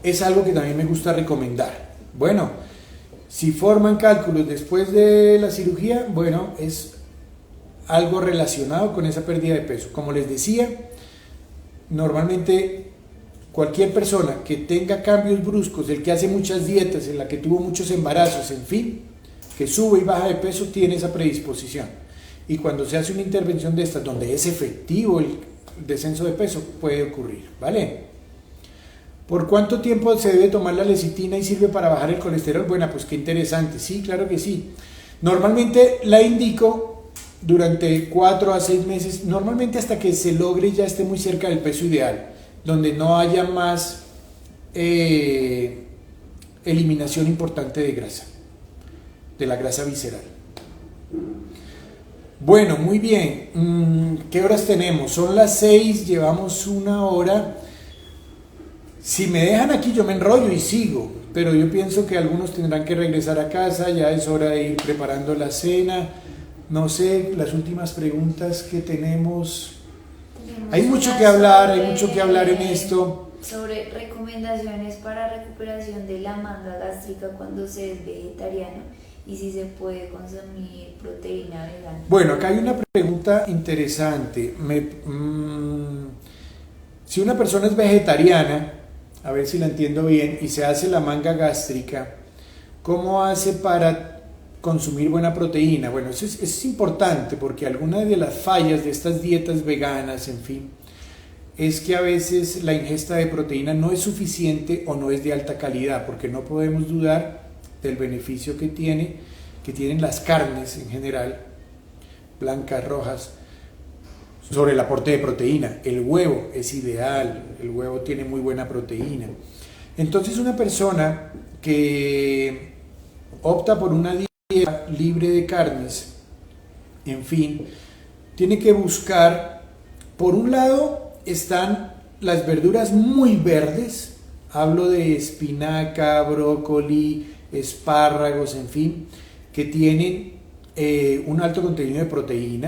es algo que también me gusta recomendar. Bueno, si forman cálculos después de la cirugía, bueno, es algo relacionado con esa pérdida de peso. Como les decía, normalmente cualquier persona que tenga cambios bruscos, el que hace muchas dietas, en la que tuvo muchos embarazos, en fin, que sube y baja de peso, tiene esa predisposición. Y cuando se hace una intervención de estas, donde es efectivo el descenso de peso, puede ocurrir, ¿vale? ¿Por cuánto tiempo se debe tomar la lecitina y sirve para bajar el colesterol? Bueno, pues qué interesante. Sí, claro que sí. Normalmente la indico durante 4 a 6 meses, normalmente hasta que se logre, ya esté muy cerca del peso ideal, donde no haya más eliminación importante de grasa, de la grasa visceral. Bueno, muy bien. ¿Qué horas tenemos? Son las 6, llevamos 1 hora. Si me dejan aquí yo me enrollo y sigo, pero yo pienso que algunos tendrán que regresar a casa, ya es hora de ir preparando la cena. No sé, las últimas preguntas que tenemos. Hay mucho que hablar, en esto. Sobre recomendaciones para recuperación de la manga gástrica cuando se es vegetariano y si se puede consumir proteína vegana. Bueno, acá hay una pregunta interesante. Si una persona es vegetariana, a ver si la entiendo bien, y se hace la manga gástrica, ¿cómo hace para consumir buena proteína? Bueno, eso es importante, porque algunas de las fallas de estas dietas veganas, en fin, es que a veces la ingesta de proteína no es suficiente o no es de alta calidad, porque no podemos dudar del beneficio que tienen las carnes en general, blancas, rojas, sobre el aporte de proteína. El huevo es ideal, el huevo tiene muy buena proteína. Entonces, una persona que opta por una dieta libre de carnes, en fin, tiene que buscar, por un lado están las verduras muy verdes, hablo de espinaca, brócoli, espárragos, en fin, que tienen un alto contenido de proteína.